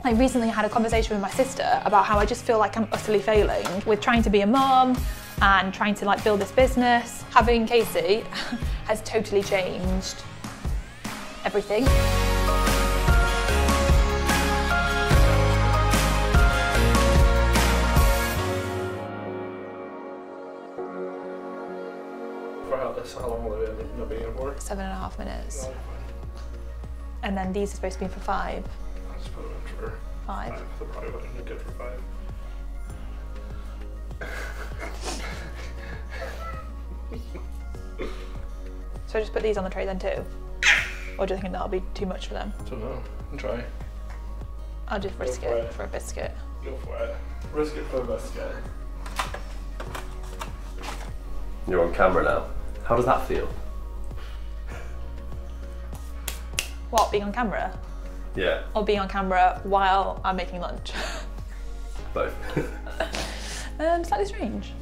I recently had a conversation with my sister about how I just feel like I'm utterly failing with trying to be a mom and trying to like build this business. Having Kasey has totally changed everything. How long will it be in for? 7.5 minutes. And then these are supposed to be for 5. I'll just put them in for 5. They're probably looking good for 5. So I just put these on the tray then too? Or do you think that'll be too much for them? I don't know. Try. I'll just risk it for a biscuit. Go for it. Risk it for a biscuit. You're on camera now. How does that feel? What, being on camera? Yeah. Or being on camera while I'm making lunch? Both. Slightly strange.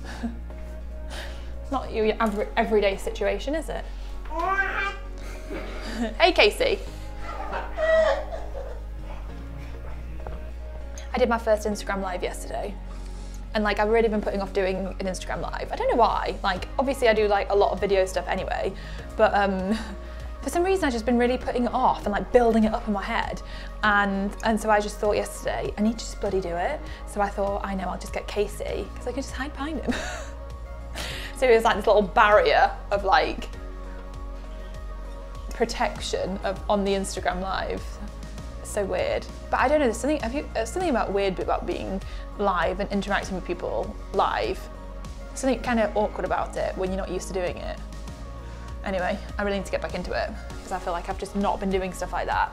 It's not your everyday situation, is it? Hey Kasey. I did my first Instagram live yesterday. And like I've really been putting off doing an Instagram live. I don't know why. Like obviously I do like a lot of video stuff anyway, but for some reason I've just been really putting it off and like building it up in my head. And so I just thought yesterday, I need to just bloody do it. So I thought, I know, I'll just get Kasey because I can just hide behind him. So it was like this little barrier of like protection on the Instagram live. So weird. But I don't know, there's something about weird about being live and interacting with people live. Something kind of awkward about it when you're not used to doing it. Anyway, I really need to get back into it because I feel like I've just not been doing stuff like that,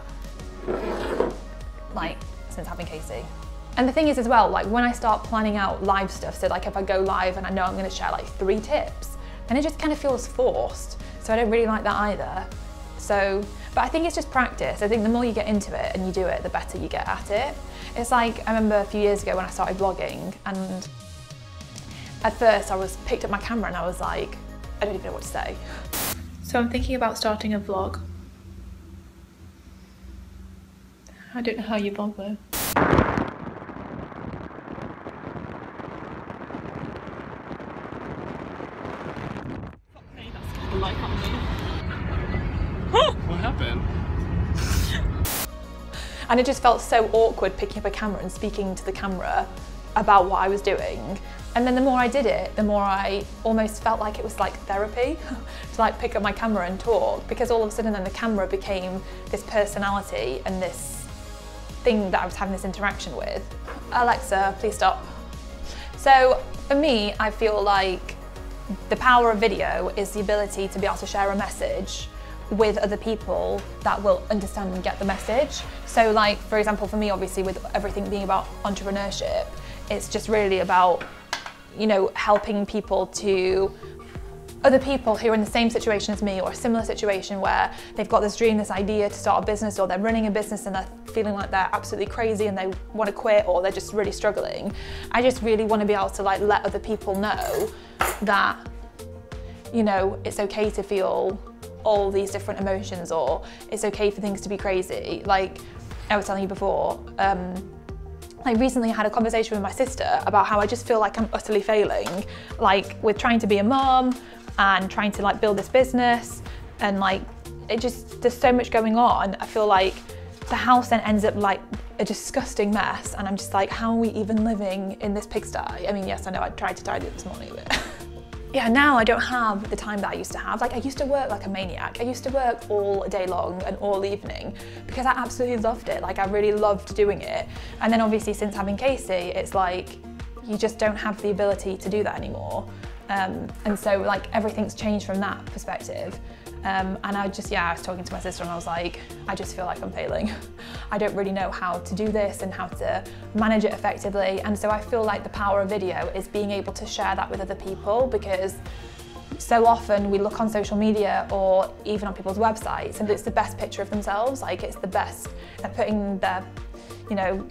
like since having Kasey. And the thing is as well, like when I start planning out live stuff, so like if I go live and I know I'm going to share like 3 tips, then it just kind of feels forced. So I don't really like that either. So, but I think it's just practice. I think the more you get into it and you do it, the better you get at it. It's like, I remember a few years ago when I started vlogging, and at first I picked up my camera and I was like, I don't even know what to say. So I'm thinking about starting a vlog. I don't know how you vlog though. What happened? And it just felt so awkward picking up a camera and speaking to the camera about what I was doing. And then the more I did it, the more I almost felt like it was like therapy to like pick up my camera and talk, because all of a sudden then the camera became this personality and this thing that I was having this interaction with. Alexa, please stop. So for me, I feel like the power of video is the ability to be able to share a message with other people that will understand and get the message. So like, for example, for me, obviously with everything being about entrepreneurship, it's just really about, you know, helping other people who are in the same situation as me or a similar situation where they've got this dream, this idea to start a business, or they're running a business and they're feeling like they're absolutely crazy and they want to quit, or they're just really struggling. I just really want to be able to like let other people know that, you know, it's okay to feel all these different emotions, or it's okay for things to be crazy. Like I was telling you before, I recently had a conversation with my sister about how I just feel like I'm utterly failing, like with trying to be a mom and trying to like build this business, and like there's so much going on. I feel like the house then ends up like a disgusting mess, and I'm just like, how are we even living in this pigsty? I mean, yes, I know I tried to tidy it this morning, but yeah, now I don't have the time that I used to have. Like I used to work like a maniac. I used to work all day long and all evening because I absolutely loved it. Like I really loved doing it. And then obviously since having Kasey, it's like, you just don't have the ability to do that anymore. And so like everything's changed from that perspective. And I was talking to my sister and I was like, I just feel like I'm failing. I don't really know how to do this and how to manage it effectively. And so I feel like the power of video is being able to share that with other people, because so often we look on social media or even on people's websites and it's the best picture of themselves. Like it's the best at putting their, you know,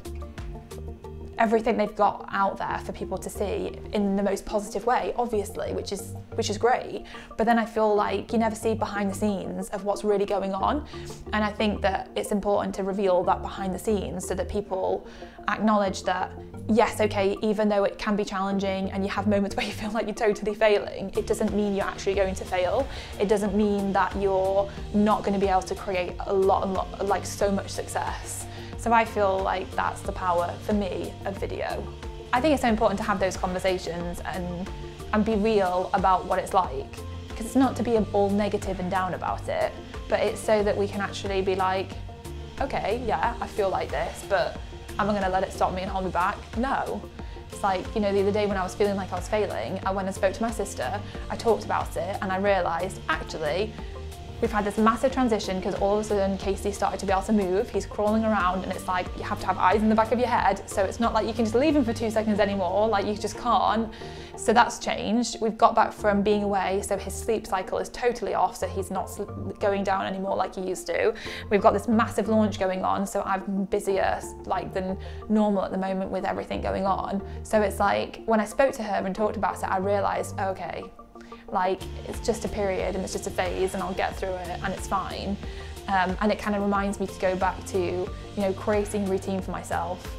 everything they've got out there for people to see in the most positive way, obviously, which is great. But then I feel like you never see behind the scenes of what's really going on. And I think that it's important to reveal that behind the scenes so that people acknowledge that, yes, okay, even though it can be challenging and you have moments where you feel like you're totally failing, it doesn't mean you're actually going to fail. It doesn't mean that you're not going to be able to create a lot, like so much success. So I feel like that's the power, for me, of video. I think it's so important to have those conversations and be real about what it's like. Because it's not to be all negative and down about it, but it's so that we can actually be like, okay, yeah, I feel like this, but am I going to let it stop me and hold me back? No. It's like, you know, the other day when I was feeling like I was failing, I went and spoke to my sister, I talked about it, and I realised, actually, we've had this massive transition because all of a sudden Kasey started to be able to move. He's crawling around and it's like you have to have eyes in the back of your head. So it's not like you can just leave him for 2 seconds anymore, like you just can't. So that's changed. We've got back from being away, so his sleep cycle is totally off, so he's not going down anymore like he used to. We've got this massive launch going on, so I'm busier like than normal at the moment with everything going on. So it's like when I spoke to her and talked about it, I realised, okay, like it's just a period and it's just a phase and I'll get through it and it's fine. And it kind of reminds me to go back to, you know, creating routine for myself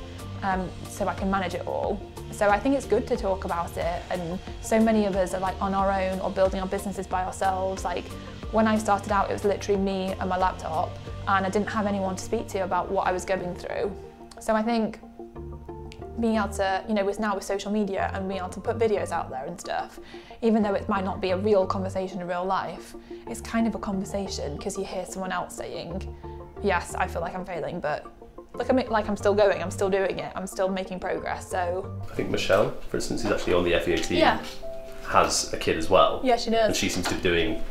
so I can manage it all. So I think it's good to talk about it, and so many of us are like on our own or building our businesses by ourselves. Like when I started out, it was literally me and my laptop, and I didn't have anyone to speak to about what I was going through. So I think being able to, you know, now with social media and being able to put videos out there and stuff, even though it might not be a real conversation in real life, it's kind of a conversation because you hear someone else saying, yes, I feel like I'm failing, but look at me, like I'm still going, I'm still doing it, I'm still making progress, so. I think Michelle, for instance, who's actually on the FEA team, yeah, has a kid as well. Yeah, she does. And she seems to be doing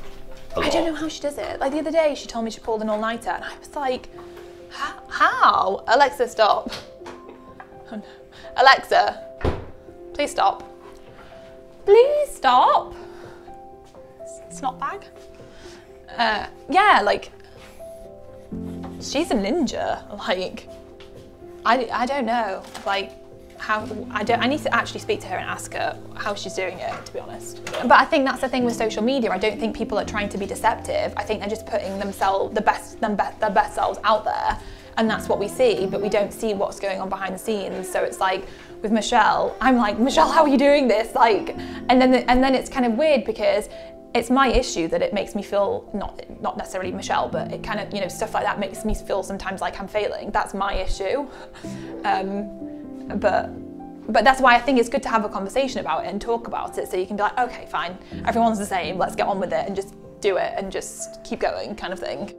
a lot. I don't know how she does it. Like the other day, she told me she pulled an all-nighter, and I was like, how? Alexa, stop. Oh, no. Alexa, please stop. Please stop. Snot bag. Yeah, like, she's a ninja. Like, I don't know. Like, how, I need to actually speak to her and ask her how she's doing it, to be honest. But I think that's the thing with social media. I don't think people are trying to be deceptive. I think they're just putting themselves, their best selves out there. And that's what we see, but we don't see what's going on behind the scenes. So it's like with Michelle, I'm like, Michelle, how are you doing this? Like, and then it's kind of weird because it's my issue that it makes me feel, not necessarily Michelle, but it kind of, you know, stuff like that makes me feel sometimes like I'm failing. That's my issue. But that's why I think it's good to have a conversation about it and talk about it, so you can be like, okay, fine, everyone's the same, let's get on with it and just do it and just keep going, kind of thing.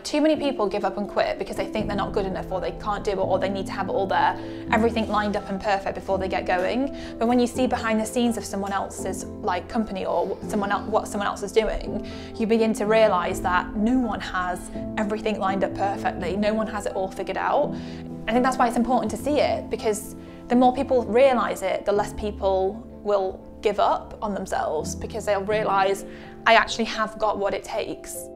Too many people give up and quit because they think they're not good enough or they can't do it or they need to have it all there, everything lined up and perfect before they get going. But when you see behind the scenes of someone else's like company or what someone else is doing, you begin to realise that no one has everything lined up perfectly, no one has it all figured out. I think that's why it's important to see it, because the more people realise it, the less people will give up on themselves, because they'll realise, I actually have got what it takes.